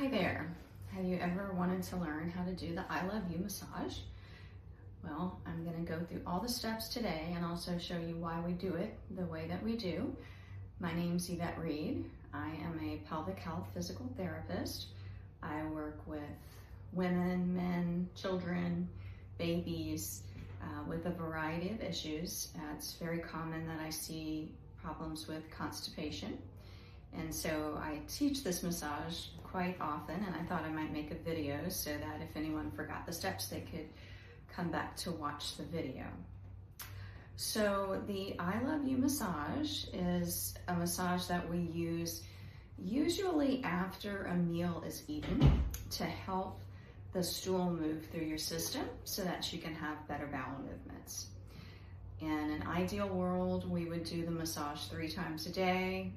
Hi there. Have you ever wanted to learn how to do the I Love You massage? Well, I'm going to go through all the steps today and also show you why we do it the way that we do. My name's Evette Reed. I am a pelvic health physical therapist. I work with women, men, children, babies, with a variety of issues. It's very common that I see problems with constipation. And so I teach this massage quite often, and I thought I might make a video so that if anyone forgot the steps, they could come back to watch the video. So the I Love You massage is a massage that we use usually after a meal is eaten to help the stool move through your system so that you can have better bowel movements. In an ideal world, we would do the massage 3 times a day.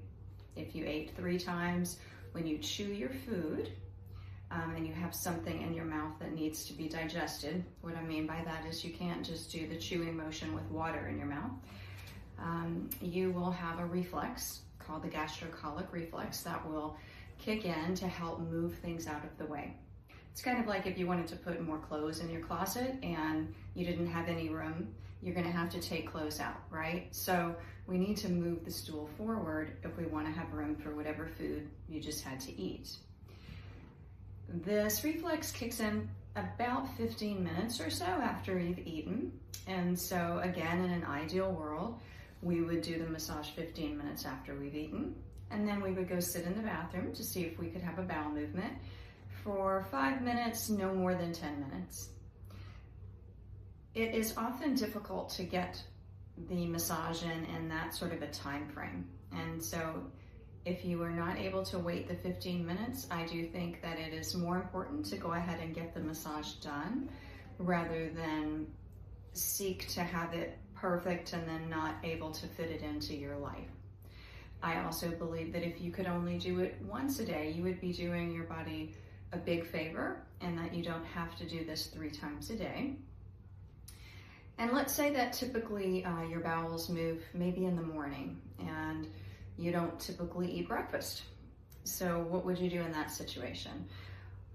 If you ate 3 times, when you chew your food and you have something in your mouth that needs to be digested, what I mean by that is you can't just do the chewing motion with water in your mouth. You will have a reflex called the gastrocolic reflex that will kick in to help move things out of the way. It's kind of like if you wanted to put more clothes in your closet and you didn't have any room, you're going to have to take clothes out, right? So we need to move the stool forward if we want to have room for whatever food you just had to eat. This reflex kicks in about 15 minutes or so after you've eaten. And so again, in an ideal world, we would do the massage 15 minutes after we've eaten. And then we would go sit in the bathroom to see if we could have a bowel movement for 5 minutes, no more than 10 minutes. It is often difficult to get the massage in that sort of a time frame. And so if you are not able to wait the 15 minutes, I do think that it is more important to go ahead and get the massage done rather than seek to have it perfect and then not able to fit it into your life. I also believe that if you could only do it once a day, you would be doing your body a big favor, and that you don't have to do this 3 times a day. And let's say that typically your bowels move maybe in the morning and you don't typically eat breakfast. So what would you do in that situation?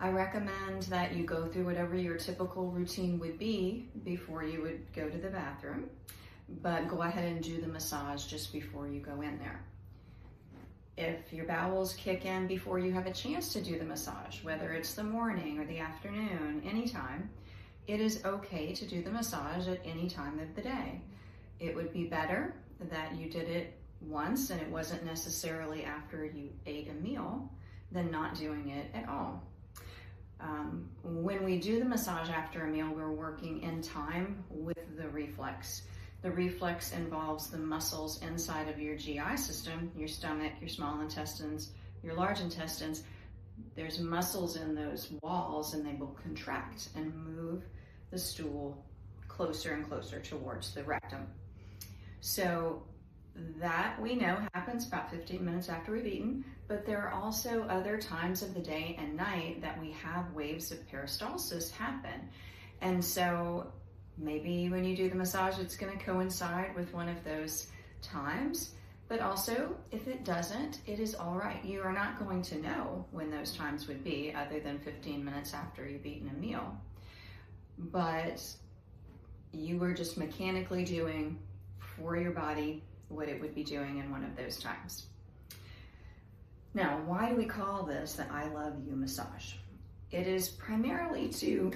I recommend that you go through whatever your typical routine would be before you would go to the bathroom, but go ahead and do the massage just before you go in there. If your bowels kick in before you have a chance to do the massage, whether it's the morning or the afternoon, anytime, it is okay to do the massage at any time of the day. It would be better that you did it once and it wasn't necessarily after you ate a meal than not doing it at all. When we do the massage after a meal, we're working in time with the reflex. The reflex involves the muscles inside of your GI system, your stomach, your small intestines, your large intestines. There's muscles in those walls and they will contract and move the stool closer and closer towards the rectum. So that we know happens about 15 minutes after we've eaten, but there are also other times of the day and night that we have waves of peristalsis happen. And so maybe when you do the massage, it's going to coincide with one of those times, but also if it doesn't, it is all right. You are not going to know when those times would be other than 15 minutes after you've eaten a meal. But you were just mechanically doing for your body what it would be doing in one of those times. Now, why do we call this the I Love You massage? It is primarily to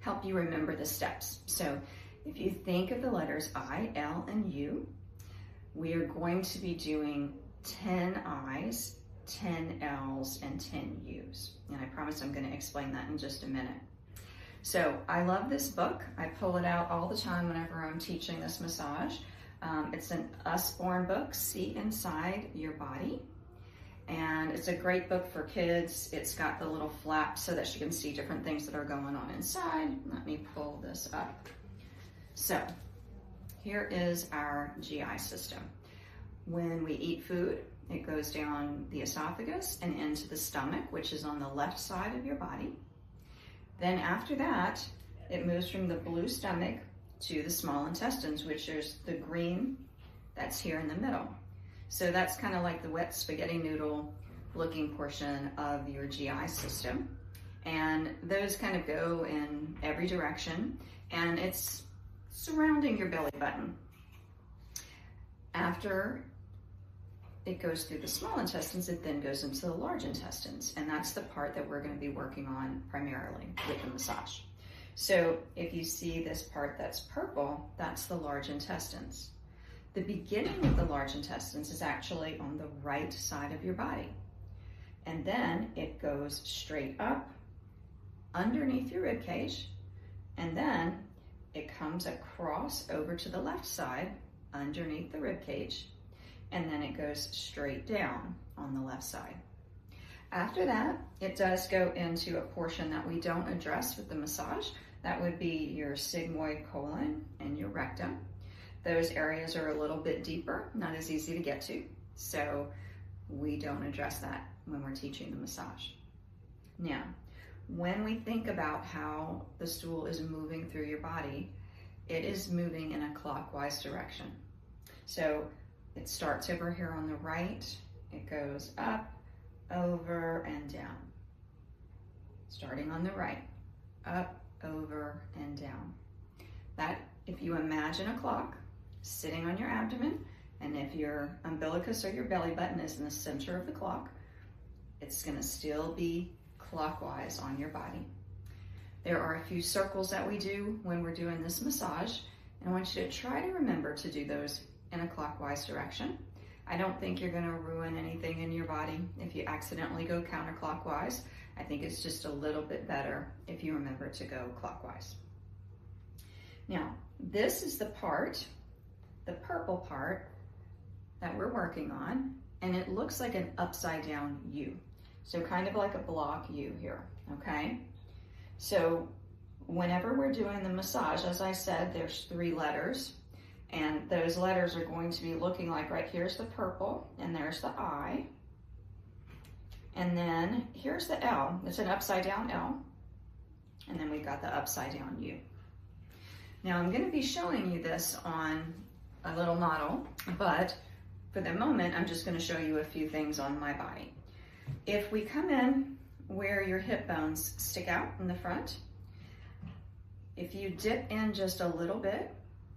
help you remember the steps. So if you think of the letters I, L, and U, we are going to be doing 10 I's, 10 L's, and 10 U's. And I promise I'm going to explain that in just a minute. So I love this book. I pull it out all the time whenever I'm teaching this massage. It's an Usborne book, See Inside Your Body. And it's a great book for kids. It's got the little flaps so that she can see different things that are going on inside. Let me pull this up. So here is our GI system. When we eat food, it goes down the esophagus and into the stomach, which is on the left side of your body. Then after that, it moves from the blue stomach to the small intestines, which is the green that's here in the middle. So that's kind of like the wet spaghetti noodle looking portion of your GI system. And those kind of go in every direction, and it's surrounding your belly button. After it goes through the small intestines, it then goes into the large intestines, and that's the part that we're going to be working on primarily with the massage. So if you see this part that's purple, that's the large intestines. The beginning of the large intestines is actually on the right side of your body, and then it goes straight up underneath your rib cage, and then it comes across over to the left side underneath the rib cage, and then it goes straight down on the left side. After that, it does go into a portion that we don't address with the massage. That would be your sigmoid colon and your rectum. Those areas are a little bit deeper, not as easy to get to, so we don't address that when we're teaching the massage. Now, when we think about how the stool is moving through your body, it is moving in a clockwise direction. So it starts over here on the right, it goes up, over, and down. Starting on the right, up, over, and down. That, if you imagine a clock sitting on your abdomen, and if your umbilicus or your belly button is in the center of the clock, it's going to still be clockwise on your body. There are a few circles that we do when we're doing this massage, and I want you to try to remember to do those in a clockwise direction. I don't think you're going to ruin anything in your body if you accidentally go counterclockwise. I think it's just a little bit better if you remember to go clockwise. Now, this is the part, the purple part, that we're working on, and it looks like an upside down U. So kind of like a block U here, okay? So whenever we're doing the massage, as I said, there's 3 letters, and those letters are going to be looking like, right here's the purple, and there's the I, and then here's the L. It's an upside down L, and then we've got the upside down U. Now I'm going to be showing you this on a little model, but for the moment, I'm just going to show you a few things on my body. If we come in where your hip bones stick out in the front, if you dip in just a little bit,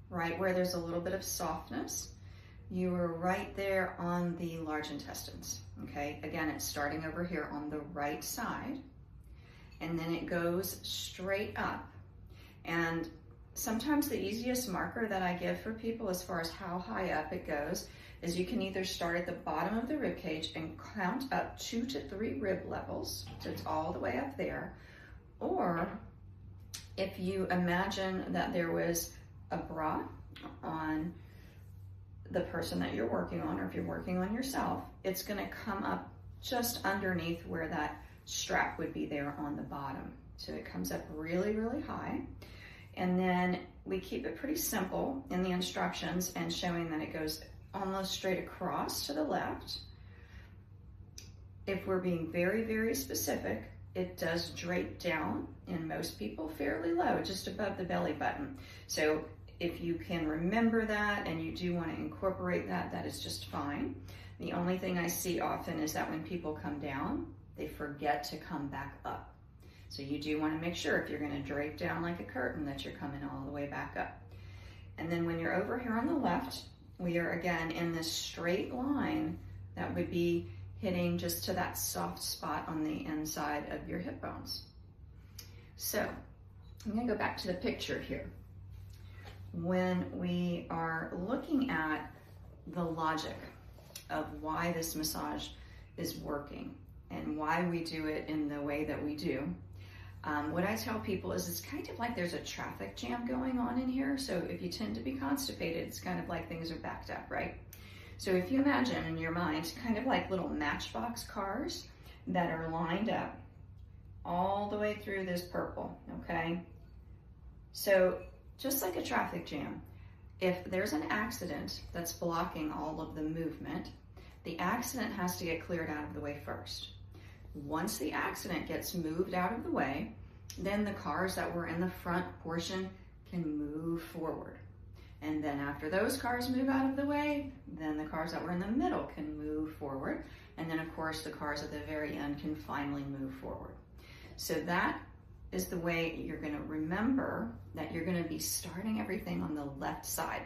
right where there's a little bit of softness, you are right there on the large intestines, okay? Again, it's starting over here on the right side, and then it goes straight up. And sometimes the easiest marker that I give for people as far as how high up it goes is you can either start at the bottom of the rib cage and count up 2 to 3 rib levels, so it's all the way up there, or if you imagine that there was a bra on the person that you're working on, or if you're working on yourself, it's gonna come up just underneath where that strap would be there on the bottom. So it comes up really, really high. And then we keep it pretty simple in the instructions and showing that it goes almost straight across to the left. If we're being very, very specific, it does drape down in most people fairly low, just above the belly button. So if you can remember that and you do want to incorporate that, that is just fine. The only thing I see often is that when people come down, they forget to come back up. So you do want to make sure if you're going to drape down like a curtain that you're coming all the way back up. And then when you're over here on the left, we are again in this straight line that would be hitting just to that soft spot on the inside of your hip bones. So I'm going to go back to the picture here. When we are looking at the logic of why this massage is working and why we do it in the way that we do, what I tell people is it's kind of like there's a traffic jam going on in here. So if you tend to be constipated, it's kind of like things are backed up, right? So if you imagine in your mind, kind of like little matchbox cars that are lined up all the way through this purple, okay? So just like a traffic jam, if there's an accident that's blocking all of the movement, the accident has to get cleared out of the way first. Once the accident gets moved out of the way, then the cars that were in the front portion can move forward. And then after those cars move out of the way, then the cars that were in the middle can move forward. And then of course the cars at the very end can finally move forward. So that is the way you're going to remember that you're going to be starting everything on the left side.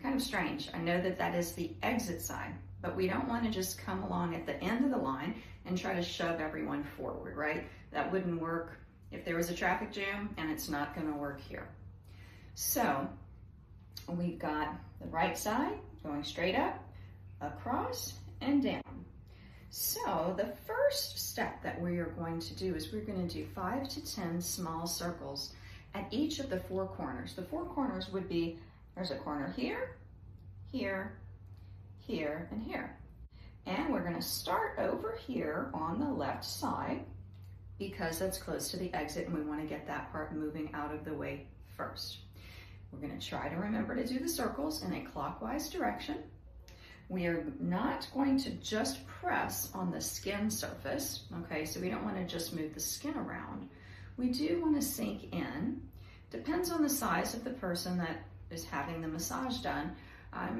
Kind of strange. I know that that is the exit side, but we don't want to just come along at the end of the line and try to shove everyone forward, right? That wouldn't work if there was a traffic jam, and it's not going to work here. So we've got the right side going straight up, across, and down. So the first step that we are going to do is we're going to do 5 to 10 small circles at each of the 4 corners. The 4 corners would be, there's a corner here, here, here, and here. And we're going to start over here on the left side because that's close to the exit and we want to get that part moving out of the way first. We're going to try to remember to do the circles in a clockwise direction. We are not going to just press on the skin surface, okay? So we don't want to just move the skin around. We do want to sink in. Depends on the size of the person that is having the massage done.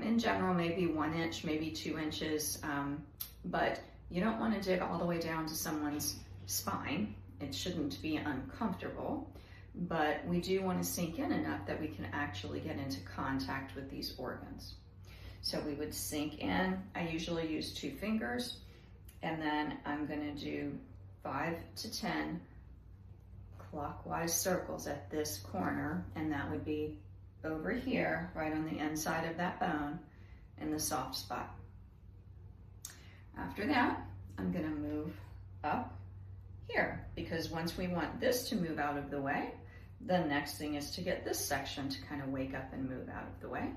In general, maybe 1 inch, maybe 2 inches, but you don't want to dig all the way down to someone's spine. It shouldn't be uncomfortable, but we do want to sink in enough that we can actually get into contact with these organs. So we would sink in. I usually use 2 fingers, and then I'm going to do 5 to 10 clockwise circles at this corner, and that would be over here, right on the inside of that bone in the soft spot. After that, I'm going to move up here because once we want this to move out of the way, the next thing is to get this section to kind of wake up and move out of the way.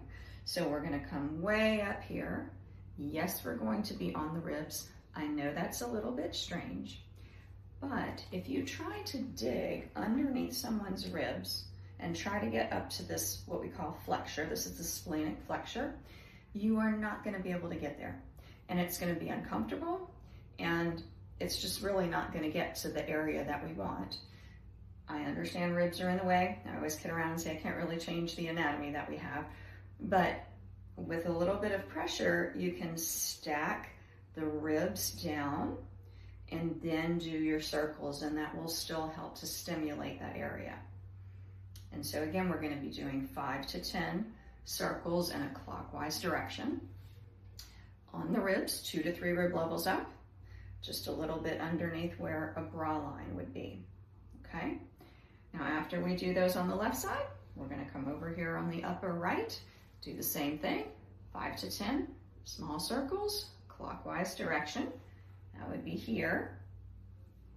So we're going to come way up here. Yes, we're going to be on the ribs. I know that's a little bit strange, but if you try to dig underneath someone's ribs and try to get up to this, what we call flexure, this is the splenic flexure, you are not going to be able to get there. And it's going to be uncomfortable, and it's just really not going to get to the area that we want. I understand ribs are in the way. I always kid around and say I can't really change the anatomy that we have, but with a little bit of pressure, you can stack the ribs down and then do your circles, and that will still help to stimulate that area. And so again, we're going to be doing 5 to 10 circles in a clockwise direction. On the ribs, 2 to 3 rib levels up, just a little bit underneath where a bra line would be, okay? Now after we do those on the left side, we're going to come over here on the upper right, do the same thing, 5 to 10 small circles, clockwise direction. That would be here,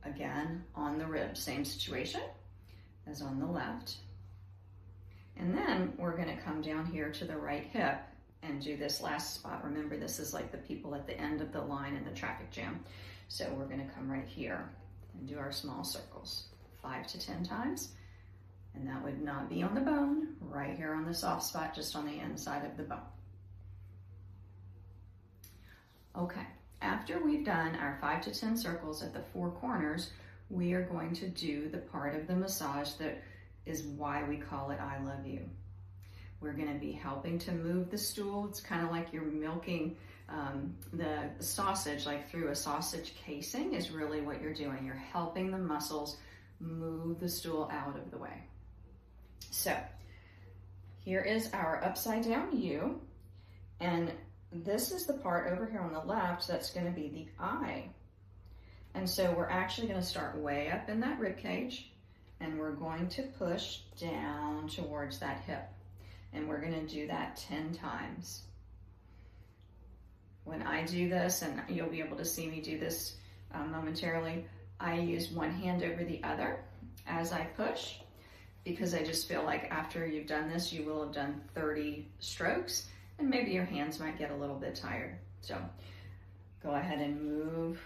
again on the ribs, same situation as on the left. And then we're going to come down here to the right hip and do this last spot. Remember, this is like the people at the end of the line in the traffic jam. So we're going to come right here and do our small circles 5 to 10 times. And that would not be on the bone, right here on the soft spot, just on the inside of the bone. Okay, after we've done our 5 to 10 circles at the 4 corners, we are going to do the part of the massage that is why we call it I Love You. We're going to be helping to move the stool. It's kind of like you're milking the sausage, like through a sausage casing is really what you're doing. You're helping the muscles move the stool out of the way. So here is our upside down U, and this is the part over here on the left that's going to be the eye. And so we're actually going to start way up in that rib cage, and we're going to push down towards that hip. And we're going to do that 10 times. When I do this, and you'll be able to see me do this momentarily, I use one hand over the other as I push, because I just feel like after you've done this, you will have done 30 strokes, and maybe your hands might get a little bit tired. So go ahead and move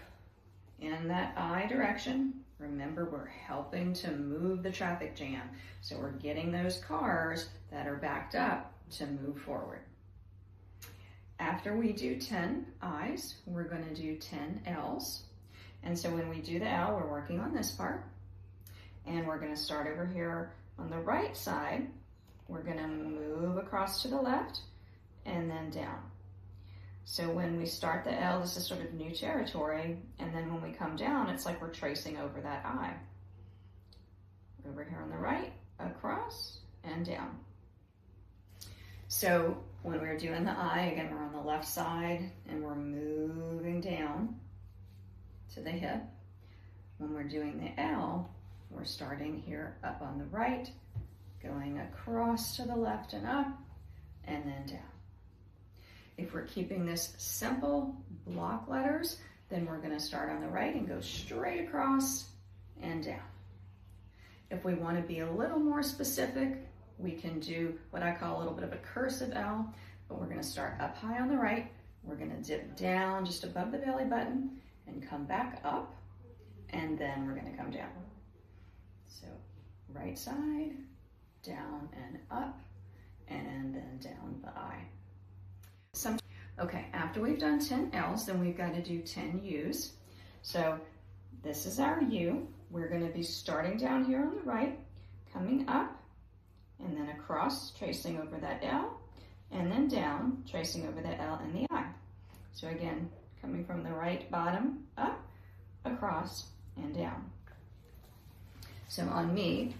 in that eye direction. Remember, we're helping to move the traffic jam. So we're getting those cars that are backed up to move forward. After we do 10 I's, we're going to do 10 L's. And so when we do the L, we're working on this part. And we're going to start over here on the right side. We're going to move across to the left and then down. So when we start the L, this is sort of new territory, and then when we come down, it's like we're tracing over that I. Over here on the right, across, and down. So when we're doing the I, again, we're on the left side, and we're moving down to the hip. When we're doing the L, we're starting here up on the right, going across to the left and up, and then down. If we're keeping this simple block letters, then we're going to start on the right and go straight across and down. If we want to be a little more specific, we can do what I call a little bit of a cursive L, but we're going to start up high on the right. We're going to dip down just above the belly button and come back up, and then we're going to come down. So right side, down and up, and then down the I. Okay, after we've done 10 L's, then we've got to do 10 U's. So this is our U. We're going to be starting down here on the right, coming up, and then across, tracing over that L, and then down, tracing over the L and the I. So again, coming from the right bottom, up, across, and down. So on me,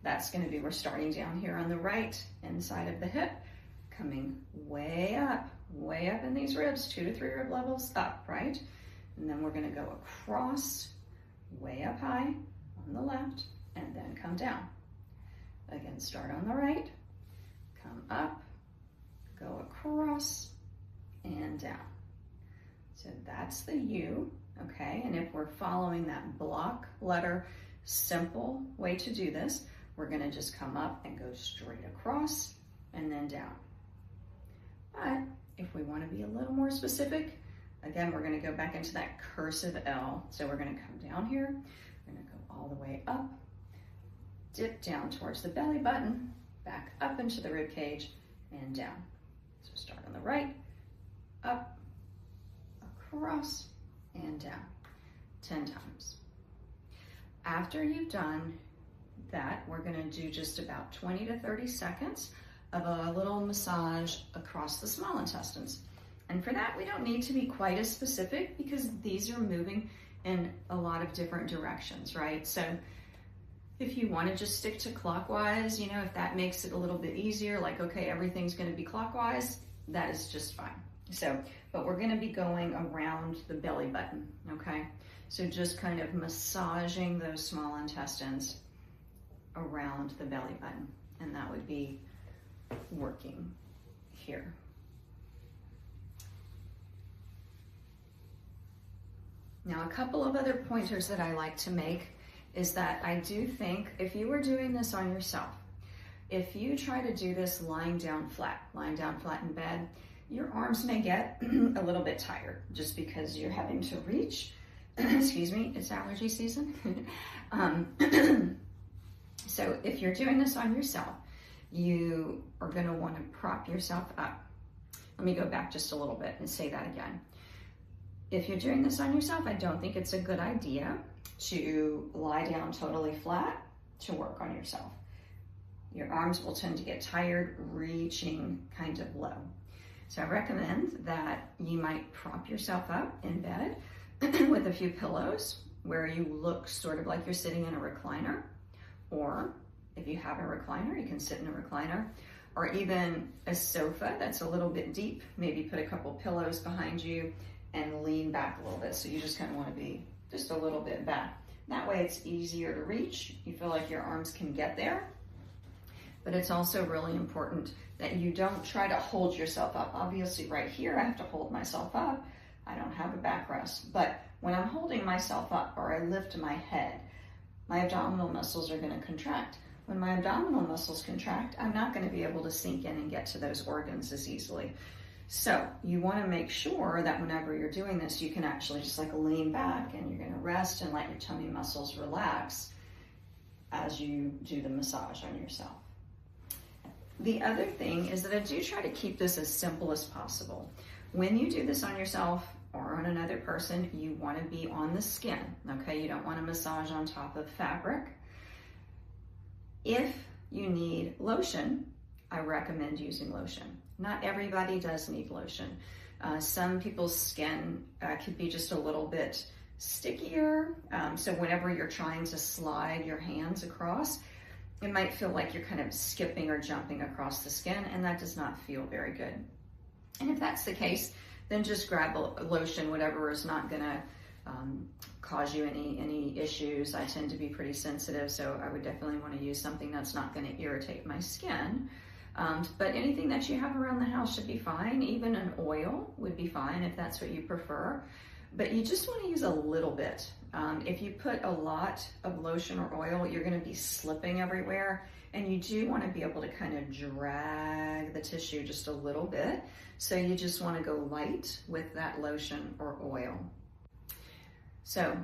that's going to be, we're starting down here on the right inside of the hip, coming way up in these ribs, 2 to 3 rib levels up, right? And then we're going to go across, way up high on the left, and then come down. Again, start on the right, come up, go across, and down. So that's the U, okay? And if we're following that block letter, simple way to do this, we're going to just come up and go straight across and then down. But if we want to be a little more specific, again, we're going to go back into that cursive L. So we're going to come down here, we're going to go all the way up, dip down towards the belly button, back up into the rib cage, and down. So start on the right, up, across, and down, 10 times. After you've done that, we're going to do just about 20 to 30 seconds of a little massage across the small intestines. And for that, we don't need to be quite as specific because these are moving in a lot of different directions, right? So if you want to just stick to clockwise, you know, if that makes it a little bit easier, like, okay, everything's going to be clockwise, that is just fine. So, but we're going to be going around the belly button, okay? So just kind of massaging those small intestines around the belly button, and that would be working here. Now, a couple of other pointers that I like to make is that I do think if you were doing this on yourself, if you try to do this lying down flat in bed, your arms may get a little bit tired just because you're having to reach. Excuse me, it's allergy season. So if you're doing this on yourself, you are going to want to prop yourself up. Let me go back just a little bit and say that again. If you're doing this on yourself, I don't think it's a good idea to lie down totally flat to work on yourself. Your arms will tend to get tired reaching kind of low. So I recommend that you might prop yourself up in bed with a few pillows where you look sort of like you're sitting in a recliner, or if you have a recliner, you can sit in a recliner, or even a sofa that's a little bit deep. Maybe put a couple pillows behind you and lean back a little bit. So you just kind of want to be just a little bit back. That way it's easier to reach. You feel like your arms can get there. But it's also really important that you don't try to hold yourself up. Obviously right here, I have to hold myself up. I don't have a backrest. But when I'm holding myself up or I lift my head, my abdominal muscles are going to contract. When my abdominal muscles contract, I'm not going to be able to sink in and get to those organs as easily. So you want to make sure that whenever you're doing this, you can actually just like lean back and you're going to rest and let your tummy muscles relax as you do the massage on yourself. The other thing is that I do try to keep this as simple as possible. When you do this on yourself or on another person, you want to be on the skin, okay? You don't want to massage on top of fabric. If you need lotion, I recommend using lotion. Not everybody does need lotion. Some people's skin could be just a little bit stickier. So whenever you're trying to slide your hands across, it might feel like you're kind of skipping or jumping across the skin, and that does not feel very good. And if that's the case, then just grab a lotion, whatever is not gonna cause you any issues. I tend to be pretty sensitive, so I would definitely want to use something that's not gonna irritate my skin. But anything that you have around the house should be fine. Even an oil would be fine if that's what you prefer. But you just want to use a little bit. If you put a lot of lotion or oil, you're going to be slipping everywhere. And you do want to be able to kind of drag the tissue just a little bit. So you just want to go light with that lotion or oil. So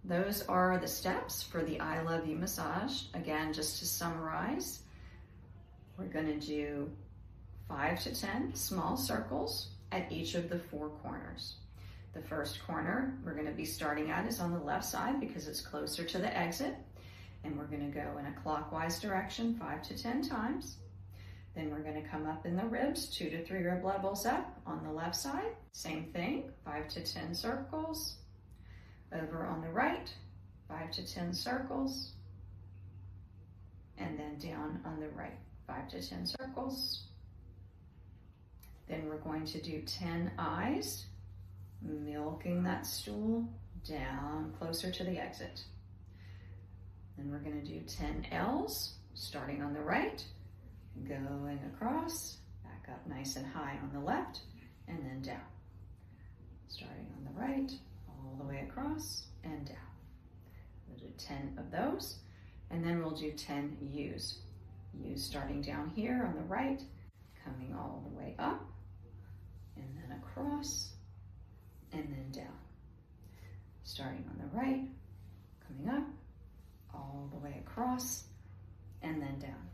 those are the steps for the I Love You massage. Again, just to summarize, we're going to do 5 to 10 small circles at each of the 4 corners. The first corner we're going to be starting at is on the left side because it's closer to the exit. And we're going to go in a clockwise direction 5 to 10 times. Then we're going to come up in the ribs, 2 to 3 rib levels up on the left side. Same thing, 5 to 10 circles. Over on the right, 5 to 10 circles. And then down on the right, 5 to 10 circles. Then we're going to do 10 eyes, milking that stool down closer to the exit. Then we're going to do 10 L's, starting on the right, going across, back up nice and high on the left, and then down. Starting on the right, all the way across and down. We'll do 10 of those, and then we'll do 10 U's. U's starting down here on the right, coming all the way up, and then across, and then down. Starting on the right, coming up, all the way across, and then down.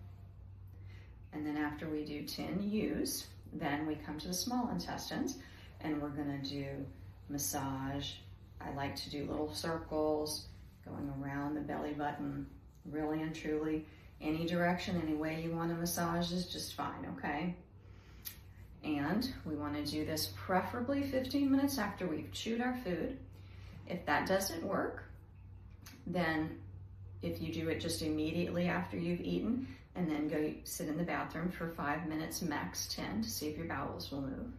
And then after we do 10 U's, then we come to the small intestines, and we're gonna do massage. I like to do little circles, going around the belly button, really and truly. Any direction, any way you want to massage is just fine, okay? And we want to do this preferably 15 minutes after we've chewed our food. If that doesn't work, then if you do it just immediately after you've eaten and then go sit in the bathroom for 5 minutes, max 10, to see if your bowels will move.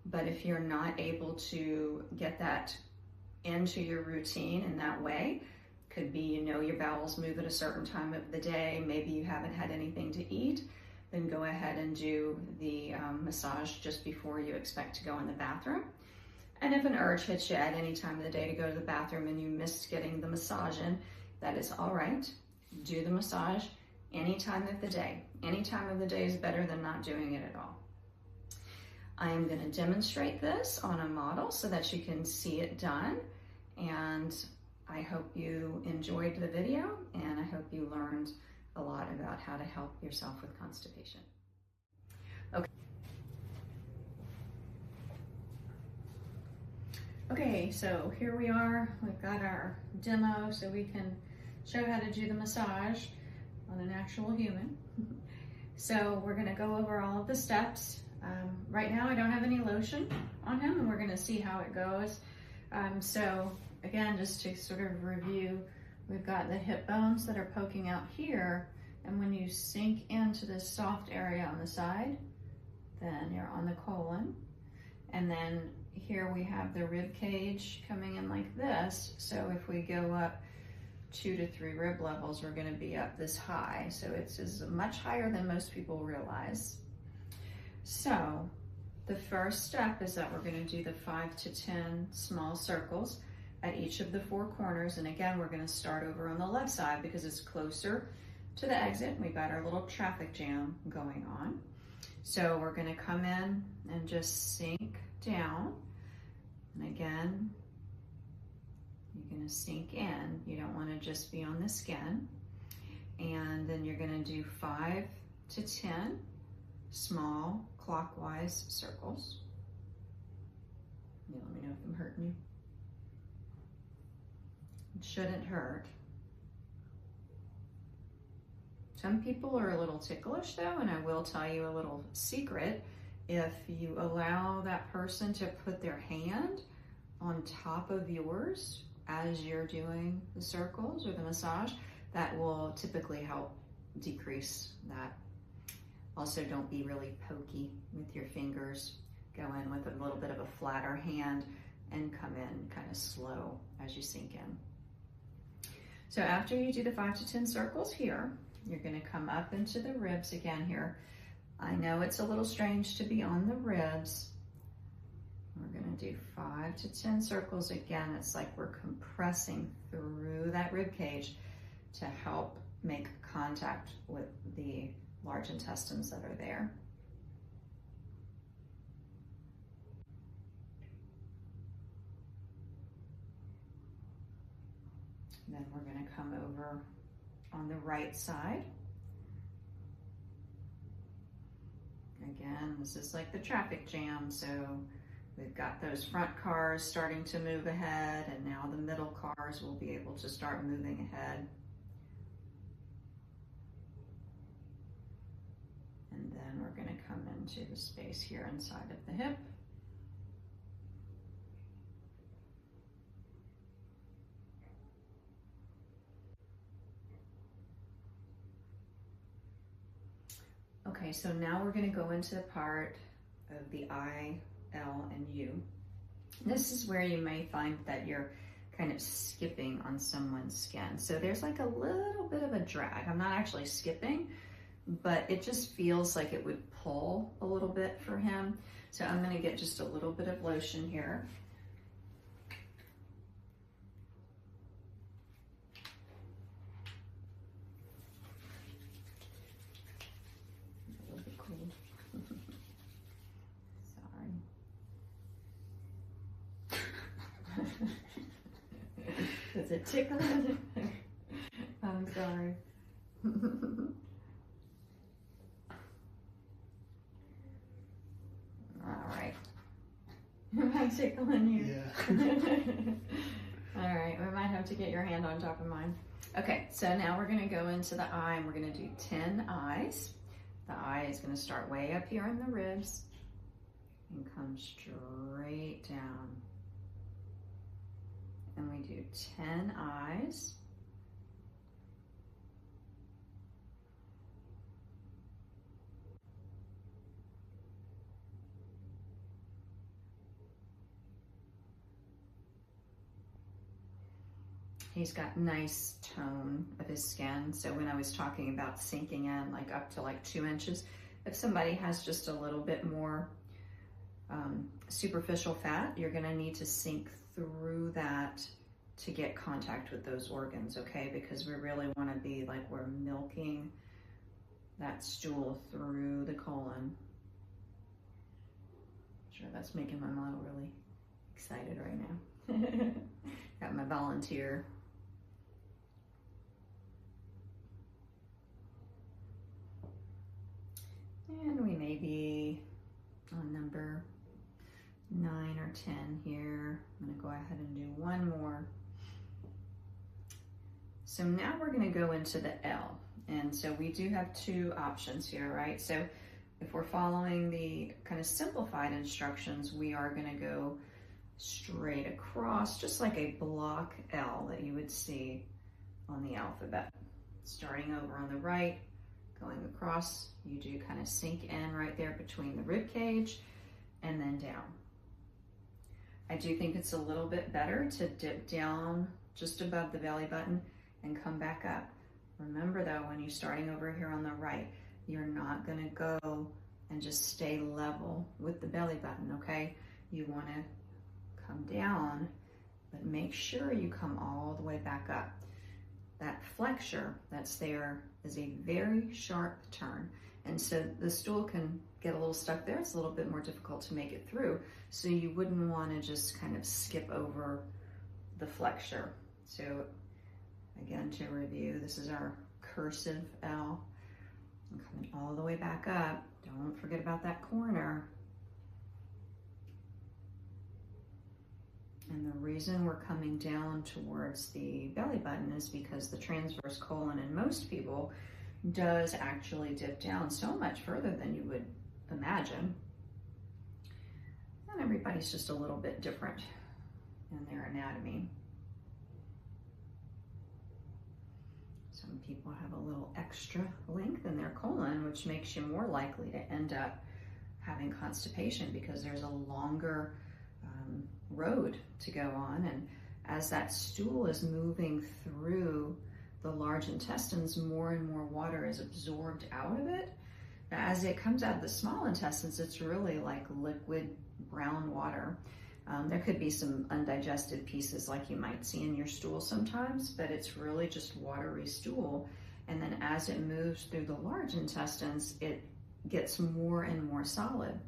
But if you're not able to get that into your routine in that way, could be your bowels move at a certain time of the day, maybe you haven't had anything to eat, then go ahead and do the massage just before you expect to go in the bathroom. And if an urge hits you at any time of the day to go to the bathroom and you missed getting the massage in, that is all right. Do the massage any time of the day. Any time of the day is better than not doing it at all. I am going to demonstrate this on a model so that you can see it done. And I hope you enjoyed the video, and I hope you learned a lot about how to help yourself with constipation. Okay, so here we are. We've got our demo so we can show how to do the massage on an actual human. So we're going to go over all of the steps. Right now I don't have any lotion on him, and we're going to see how it goes. So again, just to sort of review, we've got the hip bones that are poking out here, and when you sink into this soft area on the side, then you're on the colon. And then here we have the rib cage coming in like this. So if we go up 2 to 3 rib levels, we're going to be up this high. So it's much higher than most people realize. So the first step is that we're going to do the 5 to 10 small circles at each of the 4 corners. And again, we're going to start over on the left side because it's closer to the exit. We've got our little traffic jam going on. So we're going to come in and just sink down. And again, you're going to sink in. You don't want to just be on the skin. And then you're going to do 5 to 10 small clockwise circles. Let me know if I'm hurting you. It shouldn't hurt. Some people are a little ticklish though, and I will tell you a little secret. if you allow that person to put their hand on top of yours as you're doing the circles or the massage, that will typically help decrease that. Also, don't be really pokey with your fingers. Go in with a little bit of a flatter hand and come in kind of slow as you sink in. So after you do the 5 to 10 circles here, you're going to come up into the ribs again here. I know it's a little strange to be on the ribs. We're going to do 5 to 10 circles again. It's like we're compressing through that rib cage to help make contact with the large intestines that are there. Then we're going to come over on the right side. Again, this is like the traffic jam, so we've got those front cars starting to move ahead, and now the middle cars will be able to start moving ahead. And then we're going to come into the space here inside of the hip. Okay, so now we're going to go into the part of the I, L, and U. This is where you may find that you're kind of skipping on someone's skin. So there's like a little bit of a drag. I'm not actually skipping, but it just feels like it would pull a little bit for him. So I'm going to get just a little bit of lotion here. Does it tickle? I'm sorry. All right. Am I tickling you? Yeah. All right, we might have to get your hand on top of mine. Okay, so now we're gonna go into the eye and we're gonna do 10 eyes. The eye is gonna start way up here in the ribs and come straight down. And we do 10 eyes. He's got nice tone of his skin. So when I was talking about sinking in like up to like 2 inches, if somebody has just a little bit more superficial fat, you're gonna need to sink through that to get contact with those organs, okay? Because we really wanna be like we're milking that stool through the colon. Sure, that's making my model really excited right now. Got my volunteer. And we may be on number 9 or 10 here. I'm gonna go ahead and do one more. So now we're gonna go into the L. And so we do have 2 options here, right? So if we're following the kind of simplified instructions, we are gonna go straight across, just like a block L that you would see on the alphabet. Starting over on the right, going across, you do kind of sink in right there between the rib cage and then down. I do think it's a little bit better to dip down just above the belly button and come back up. Remember though, when you're starting over here on the right, you're not gonna go and just stay level with the belly button, okay? You wanna come down, but make sure you come all the way back up. That flexure that's there is a very sharp turn. And so the stool can get a little stuck there. It's a little bit more difficult to make it through. So you wouldn't want to just kind of skip over the flexure. So again, to review, this is our cursive L. I'm coming all the way back up. Don't forget about that corner. And the reason we're coming down towards the belly button is because the transverse colon in most people does actually dip down so much further than you would imagine. And everybody's just a little bit different in their anatomy. Some people have a little extra length in their colon, which makes you more likely to end up having constipation because there's a longer road to go on. And as that stool is moving through the large intestines, more and more water is absorbed out of it. As it comes out of the small intestines, it's really like liquid brown water. There could be some undigested pieces like you might see in your stool sometimes, but it's really just watery stool. And then as it moves through the large intestines, it gets more and more solid.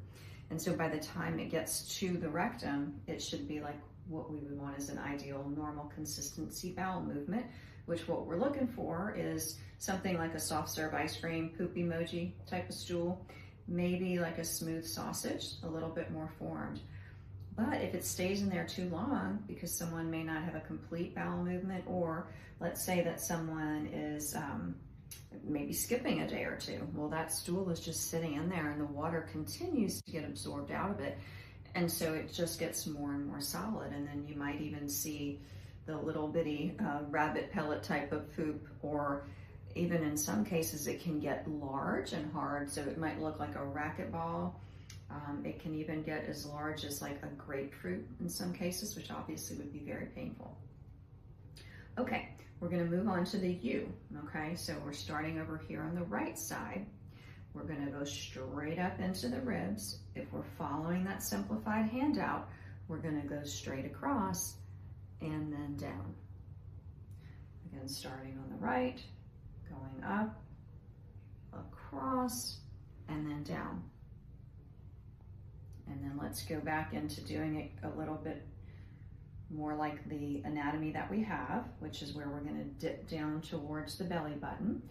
And so by the time it gets to the rectum, it should be like what we would want as an ideal normal consistency bowel movement, which what we're looking for is something like a soft serve ice cream, poop emoji type of stool, maybe like a smooth sausage, a little bit more formed. But if it stays in there too long, because someone may not have a complete bowel movement, or let's say that someone is maybe skipping a day or two, well, that stool is just sitting in there and the water continues to get absorbed out of it. And so it just gets more and more solid. And then you might even see the little bitty rabbit pellet type of poop, or even in some cases it can get large and hard. So it might look like a racquetball. It can even get as large as like a grapefruit in some cases, which obviously would be very painful. Okay, we're gonna move on to the U, okay? So we're starting over here on the right side. We're gonna go straight up into the ribs. If we're following that simplified handout, we're gonna go straight across and then down. Again, starting on the right, going up, across, and then down. And then let's go back into doing it a little bit more like the anatomy that we have, which is where we're going to dip down towards the belly button.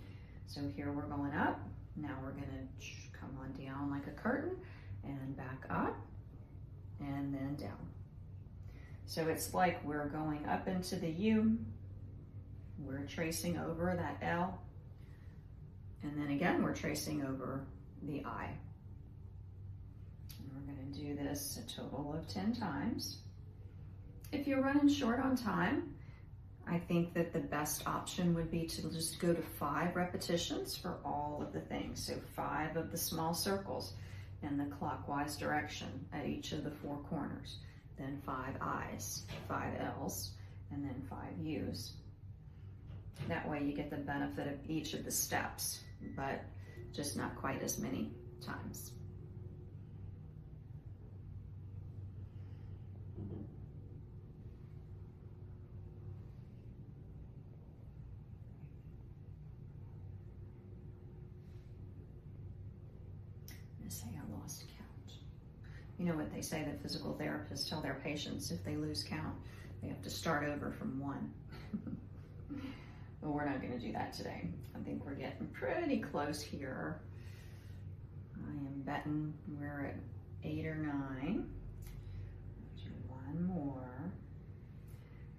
So here we're going up. Now we're going to come on down like a curtain and back up and then down. So it's like we're going up into the U, we're tracing over that L, and then again we're tracing over the I. Do this a total of 10 times. If you're running short on time, I think that the best option would be to just go to 5 repetitions for all of the things. So 5 of the small circles in the clockwise direction at each of the 4 corners. Then 5 I's, 5 L's, and then 5 U's. That way you get the benefit of each of the steps, but just not quite as many times. Say I lost count. You know what they say that physical therapists tell their patients: if they lose count, they have to start over from 1. Well, we're not going to do that today. I think we're getting pretty close here. I am betting we're at 8 or 9. Do 1 more.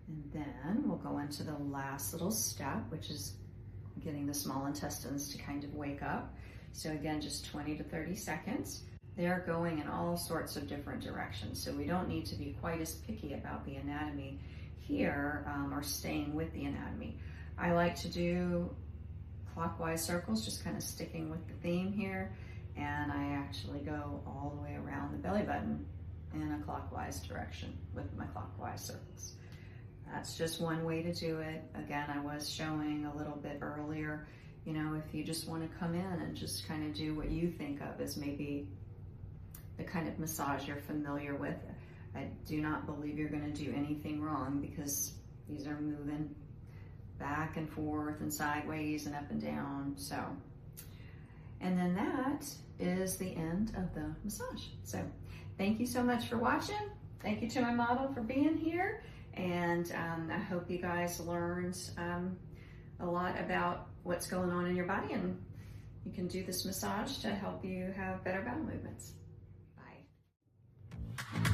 And then we'll go into the last little step, which is getting the small intestines to kind of wake up. So again, just 20 to 30 seconds. They're going in all sorts of different directions. So we don't need to be quite as picky about the anatomy here, or staying with the anatomy. I like to do clockwise circles, just kind of sticking with the theme here. And I actually go all the way around the belly button in a clockwise direction with my clockwise circles. That's just one way to do it. Again, I was showing a little bit earlier, you know, if you just want to come in and just kind of do what you think of as maybe the kind of massage you're familiar with. I do not believe you're going to do anything wrong, because these are moving back and forth and sideways and up and down. So, and then that is the end of the massage. So thank you so much for watching. Thank you to my model for being here. And I hope you guys learned a lot about what's going on in your body, and you can do this massage to help you have better bowel movements. Bye.